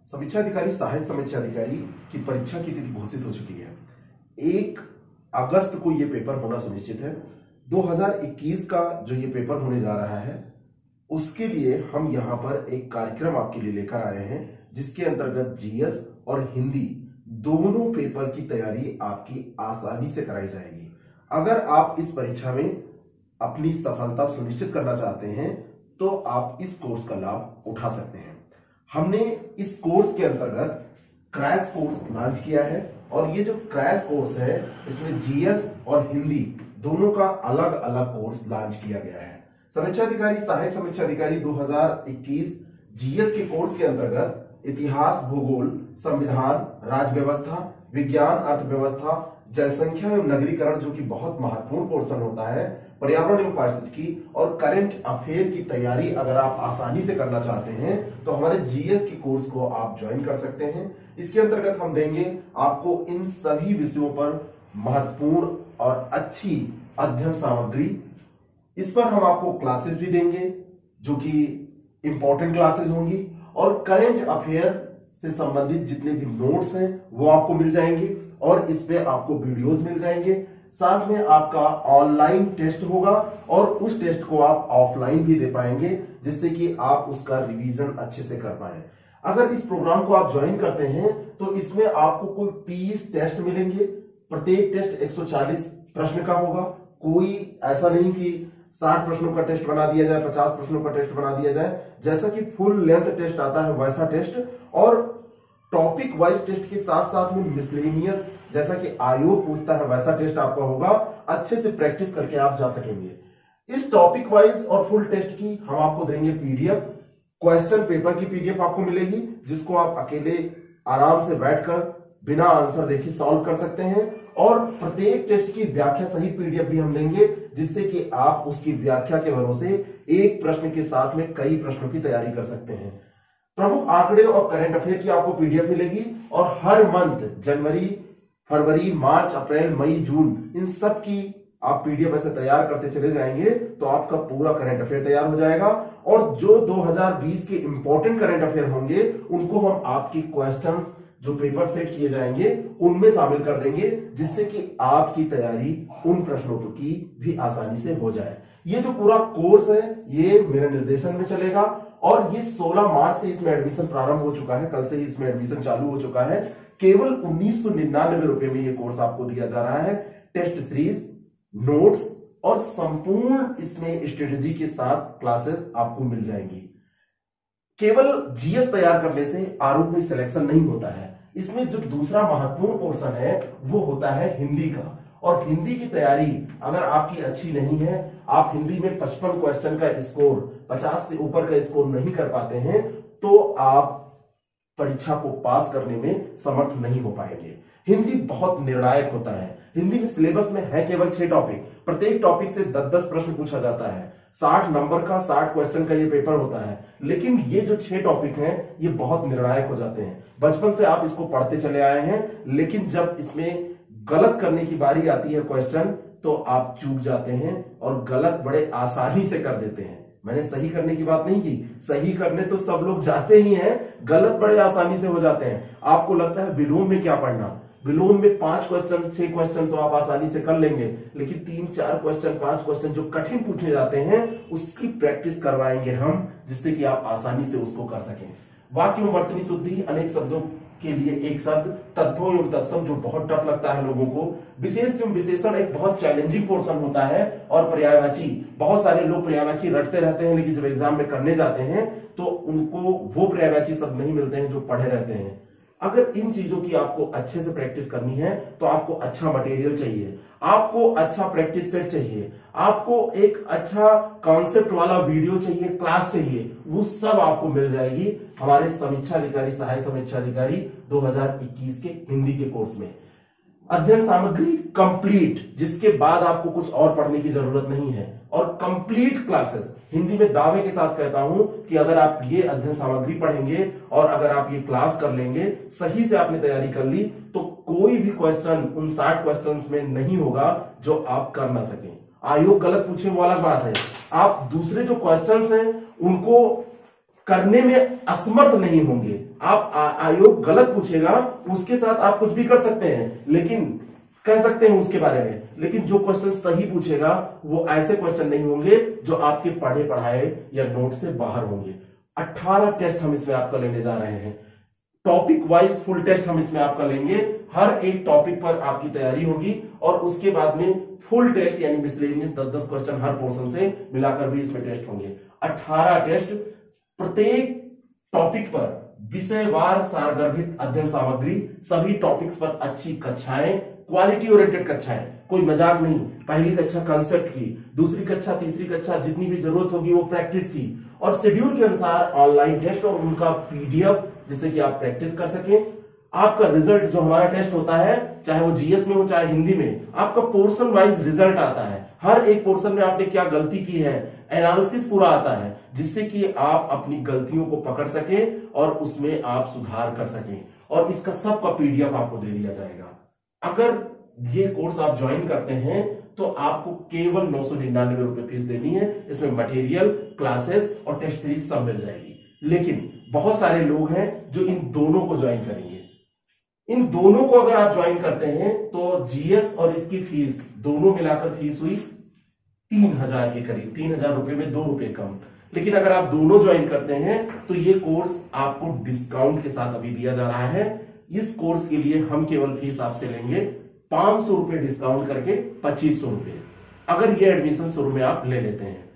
समीक्षा अधिकारी सहायक समीक्षा अधिकारी की परीक्षा की तिथि घोषित हो चुकी है। 1 अगस्त को यह पेपर होना सुनिश्चित है। 2021 का जो ये पेपर होने जा रहा है उसके लिए हम यहाँ पर एक कार्यक्रम आपके लिए लेकर आए हैं, जिसके अंतर्गत जीएस और हिंदी दोनों पेपर की तैयारी आपकी आसानी से कराई जाएगी। अगर आप इस परीक्षा में अपनी सफलता सुनिश्चित करना चाहते हैं तो आप इस कोर्स का लाभ उठा सकते हैं। हमने इस कोर्स के अंतर्गत क्रैश कोर्स लॉन्च किया है और ये जो क्रैश कोर्स है इसमें जीएस और हिंदी दोनों का अलग अलग कोर्स लॉन्च किया गया है। समीक्षा अधिकारी सहायक समीक्षा अधिकारी 2021 जीएस के कोर्स के अंतर्गत इतिहास, भूगोल, संविधान, राज्य व्यवस्था, विज्ञान, अर्थव्यवस्था, जनसंख्या एवं नगरीकरण जो कि बहुत महत्वपूर्ण पोर्शन होता है, पर्यावरण एवं पारिस्थितिकी और करंट अफेयर की तैयारी अगर आप आसानी से करना चाहते हैं तो हमारे जीएस के कोर्स को आप ज्वाइन कर सकते हैं। इसके अंतर्गत हम देंगे आपको इन सभी विषयों पर महत्वपूर्ण और अच्छी अध्ययन सामग्री। इस पर हम आपको क्लासेस भी देंगे जो कि इंपॉर्टेंट क्लासेस होंगी और करंट अफेयर से संबंधित जितने भी नोट्स हैं वो आपको मिल जाएंगे और इस पे आपको वीडियोस मिल जाएंगे। साथ में आपका ऑनलाइन टेस्ट होगा और उस टेस्ट को आप ऑफलाइन भी दे पाएंगे, जिससे कि आप उसका रिवीजन अच्छे से कर पाए। अगर इस प्रोग्राम को आप ज्वाइन करते हैं तो इसमें आपको कुल 30 टेस्ट मिलेंगे। प्रत्येक टेस्ट 140 प्रश्न का होगा। कोई ऐसा नहीं कि 60 प्रश्नों का टेस्ट बना दिया जाए, 50 प्रश्नों का टेस्ट बना दिया जाए। जैसा कि फुल लेंथ टेस्ट आता है वैसा टेस्ट और टॉपिक वाइज टेस्ट के साथ साथ में मिसलेनियस जैसा कि आयोग पूछता है वैसा टेस्ट आपका होगा। अच्छे से प्रैक्टिस करके आप जा सकेंगे। इस टॉपिक वाइज और फुल टेस्ट की हम आपको देंगे पीडीएफ। क्वेश्चन पेपर की पीडीएफ आपको मिलेगी, जिसको आप अकेले आराम से बैठकर बिना आंसर देखे सॉल्व कर सकते हैं और प्रत्येक टेस्ट की व्याख्या सहित पीडीएफ भी हम देंगे, जिससे कि आप उसकी व्याख्या के भरोसे एक प्रश्न के साथ में कई प्रश्नों की तैयारी कर सकते हैं। प्रमुख आंकड़े और करंट अफेयर की आपको पीडीएफ मिलेगी और हर मंथ जनवरी, फरवरी, मार्च, अप्रैल, मई, जून इन सब की आप पीडीएफ ऐसे तैयार करते चले जाएंगे तो आपका पूरा करंट अफेयर तैयार हो जाएगा और जो 2020 के इंपॉर्टेंट करंट अफेयर होंगे उनको हम आपकी क्वेश्चंस जो पेपर सेट किए जाएंगे उनमें शामिल कर देंगे, जिससे कि आपकी तैयारी उन प्रश्नों की भी आसानी से हो जाए। ये जो पूरा कोर्स है ये मेरे निर्देशन में चलेगा और ये 16 मार्च से इसमें एडमिशन प्रारंभ हो चुका है। कल से ही इसमें एडमिशन चालू हो चुका है। केवल 1999 रुपए में ये कोर्स आपको दिया जा रहा है। टेस्ट सीरीज, नोट्स और संपूर्ण इसमें स्ट्रेटेजी के साथ क्लासेस आपको मिल जाएंगी। केवल जीएस तैयार करने से आरोप में सिलेक्शन नहीं होता है। इसमें जो दूसरा महत्वपूर्ण पोर्शन है वो होता है हिंदी का। और हिंदी की तैयारी अगर आपकी अच्छी नहीं है, आप हिंदी में 55 क्वेश्चन का स्कोर, 50 से ऊपर का स्कोर नहीं कर पाते हैं, तो आप परीक्षा को पास करने में समर्थ नहीं हो पाएंगे। हिंदी बहुत निर्णायक होता है। हिंदी में सिलेबस में है केवल 6 टॉपिक। प्रत्येक टॉपिक से 10-10 प्रश्न पूछा जाता है। 60 नंबर का 60 क्वेश्चन का ये पेपर होता है। लेकिन ये जो 6 टॉपिक हैं ये बहुत निर्णायक हो जाते हैं। बचपन से आप इसको पढ़ते चले आए हैं, लेकिन जब इसमें गलत करने की बारी आती है क्वेश्चन तो आप चूक जाते हैं और गलत बड़े आसानी से कर देते हैं। मैंने सही करने की बात नहीं की, सही करने तो सब लोग जाते ही हैं, गलत बड़े आसानी से हो जाते हैं। आपको लगता है विलोम में क्या पढ़ना, विलोम में 5 क्वेश्चन 6 क्वेश्चन तो आप आसानी से कर लेंगे, लेकिन 3-4 क्वेश्चन 5 क्वेश्चन जो कठिन पूछे जाते हैं उसकी प्रैक्टिस करवाएंगे हम, जिससे कि आप आसानी से उसको कर सकें। वाक्य में वर्तनी शुद्धि, अनेक शब्दों के लिए एक शब्द, तत्वों एवं तत्सम जो बहुत टफ लगता है लोगों को, विशेष एवं विशेषण एक बहुत चैलेंजिंग पोर्शन होता है और पर्यायवाची, बहुत सारे लोग पर्यायवाची रटते रहते हैं लेकिन जब एग्जाम में करने जाते हैं तो उनको वो पर्यायवाची शब्द नहीं मिलते हैं जो पढ़े रहते हैं। अगर इन चीजों की आपको अच्छे से प्रैक्टिस करनी है तो आपको अच्छा मटेरियल चाहिए, आपको अच्छा प्रैक्टिस सेट चाहिए, आपको एक अच्छा कॉन्सेप्ट वाला वीडियो चाहिए, क्लास चाहिए। वो सब आपको मिल जाएगी हमारे समीक्षा अधिकारी सहायक समीक्षा अधिकारी 2021 के हिंदी के कोर्स में। अध्ययन सामग्री कंप्लीट, जिसके बाद आपको कुछ और पढ़ने की जरूरत नहीं है, और कंप्लीट क्लासेस। हिंदी में दावे के साथ कहता हूं कि अगर आप ये अध्ययन सामग्री पढ़ेंगे और अगर आप ये क्लास कर लेंगे, सही से आपने तैयारी कर ली, तो कोई भी क्वेश्चन उन 60 क्वेश्चंस में नहीं होगा जो आप कर ना सकें। आयोग गलत पूछे वो अलग बात है, आप दूसरे जो क्वेश्चंस हैं उनको करने में असमर्थ नहीं होंगे। आप आयोग गलत पूछेगा उसके साथ आप कुछ भी कर सकते हैं, लेकिन कह सकते हैं उसके बारे में, लेकिन जो क्वेश्चन सही पूछेगा वो ऐसे क्वेश्चन नहीं होंगे जो आपके पढ़े पढ़ाए या नोट से बाहर होंगे। 18 टेस्ट हम इसमें आपका लेने जा रहे हैं। टॉपिक वाइज फुल टेस्ट हम इसमें आपका लेंगे। हर एक टॉपिक पर आपकी तैयारी होगी और उसके बाद में फुल टेस्ट यानी मिसलेनियस 10-10 क्वेश्चन हर पोर्शन से मिलाकर भी इसमें टेस्ट होंगे। 18 टेस्ट, प्रत्येक टॉपिक पर विषयवार सारगर्भित अध्ययन सामग्री, सभी टॉपिक्स पर अच्छी कक्षाएं, क्वालिटी ओरिएंटेड कक्षाएं, कोई मजाक नहीं। पहली कक्षा कंसेप्ट की, दूसरी कक्षा तीसरी कक्षा जितनी भी जरूरत होगी वो प्रैक्टिस की, और शेड्यूल के अनुसार ऑनलाइन टेस्ट और उनका पीडीएफ जिससे कि आप प्रैक्टिस कर सकें। आपका रिजल्ट जो हमारा टेस्ट होता है, चाहे वो जीएस में हो चाहे हिंदी में, आपका पोर्शन वाइज रिजल्ट आता है। हर एक पोर्शन में आपने क्या गलती की है एनालिसिस पूरा आता है, जिससे कि आप अपनी गलतियों को पकड़ सके और उसमें आप सुधार कर सकें, और इसका सबका पीडीएफ आपको दे दिया जाएगा। अगर ये कोर्स आप ज्वाइन करते हैं तो आपको केवल 999 रुपए फीस देनी है। इसमें मटेरियल, क्लासेस और टेस्ट सीरीज सब मिल जाएगी। लेकिन बहुत सारे लोग हैं जो इन दोनों को ज्वाइन करेंगे। इन दोनों को अगर आप ज्वाइन करते हैं तो जीएस और इसकी फीस दोनों मिलाकर फीस हुई 3000 के करीब, 3000 रुपए में 2 रुपए कम। लेकिन अगर आप दोनों ज्वाइन करते हैं तो ये कोर्स आपको डिस्काउंट के साथ अभी दिया जा रहा है। इस कोर्स के लिए हम केवल फीस आपसे लेंगे 500 रुपए डिस्काउंट करके 2500 रुपए, अगर ये एडमिशन शुरू में आप ले लेते हैं।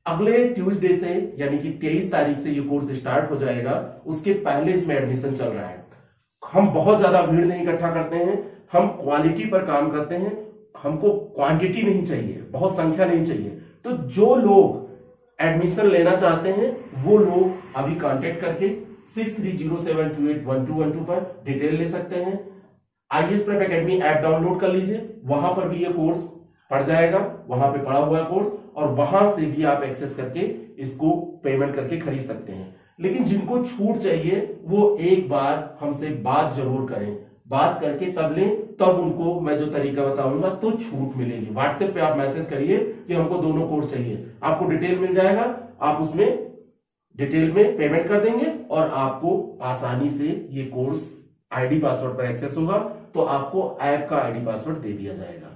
अगले ट्यूसडे से यानी कि 23 तारीख से ये कोर्स स्टार्ट हो जाएगा, उसके पहले इसमें एडमिशन चल रहा है। हम बहुत ज्यादा भीड़ नहीं इकट्ठा करते हैं, हम क्वालिटी पर काम करते हैं। हमको क्वांटिटी नहीं चाहिए, बहुत संख्या नहीं चाहिए। तो जो लोग एडमिशन लेना चाहते हैं वो लोग अभी कांटेक्ट करके 6307281212 पर डिटेल ले सकते हैं। IAS prep academy app download कर लीजिए, वहां पर भी ये कोर्स पढ़ जाएगा, वहां पे पढ़ा हुआ है कोर्स, और वहां से भी आप एक्सेस करके इसको पेमेंट करके खरीद सकते हैं। लेकिन जिनको छूट चाहिए वो एक बार हमसे बात जरूर करें, बात करके तब लें, तब उनको मैं जो तरीका बताऊंगा तो छूट मिलेगी। व्हाट्सएप पे आप मैसेज करिए कि हमको दोनों कोर्स चाहिए, आपको डिटेल मिल जाएगा, आप उसमें डिटेल में पेमेंट कर देंगे और आपको आसानी से ये कोर्स आईडी पासवर्ड पर एक्सेस होगा, तो आपको ऐप का आईडी पासवर्ड दे दिया जाएगा।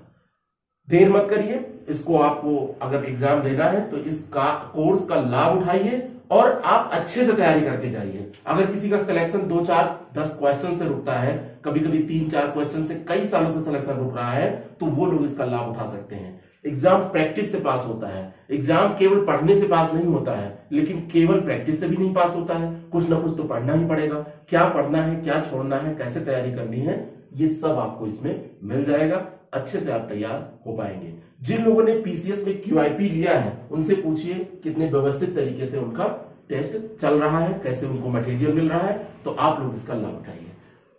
देर मत करिए, इसको आपको अगर एग्जाम देना है तो इसका कोर्स का लाभ उठाइए और आप अच्छे से तैयारी करके जाइए। अगर किसी का सिलेक्शन 2, 4, 10 क्वेश्चन से रुकता है, कभी कभी 3, 4 क्वेश्चन से कई सालों से सिलेक्शन रुक रहा है, तो वो लोग इसका लाभ उठा सकते हैं। एग्जाम प्रैक्टिस से पास होता है, एग्जाम केवल पढ़ने से पास नहीं होता है, लेकिन केवल प्रैक्टिस से भी नहीं पास होता है। कुछ ना कुछ तो पढ़ना ही पड़ेगा। क्या पढ़ना है, क्या छोड़ना है, कैसे तैयारी करनी है, ये सब आपको इसमें मिल जाएगा। अच्छे से आप तैयार हो पाएंगे। जिन लोगों ने पीसीएस में क्यूआईपी लिया है उनसे पूछिए कितने व्यवस्थित तरीके से उनका टेस्ट चल रहा है, कैसे उनको मटेरियल मिल रहा है, तो आप लोग इसका लाभ उठाइए।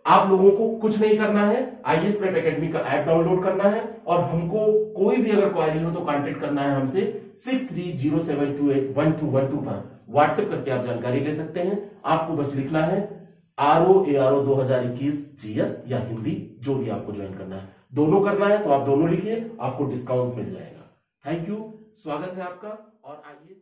आप लोगों को कुछ नहीं करना है, आईएएस प्रेप एकेडमी का ऐप डाउनलोड करना है, और हमको कोई भी अगर क्वारी हो तो कांटेक्ट करना है हमसे 6307281212 पर व्हाट्सएप करके आप जानकारी ले सकते हैं। आपको बस लिखना है RO 2021 जीएस या हिंदी, जो भी आपको ज्वाइन करना है। दोनों करना है तो आप दोनों लिखिए, आपको डिस्काउंट मिल जाएगा। थैंक यू, स्वागत है आपका। और आइए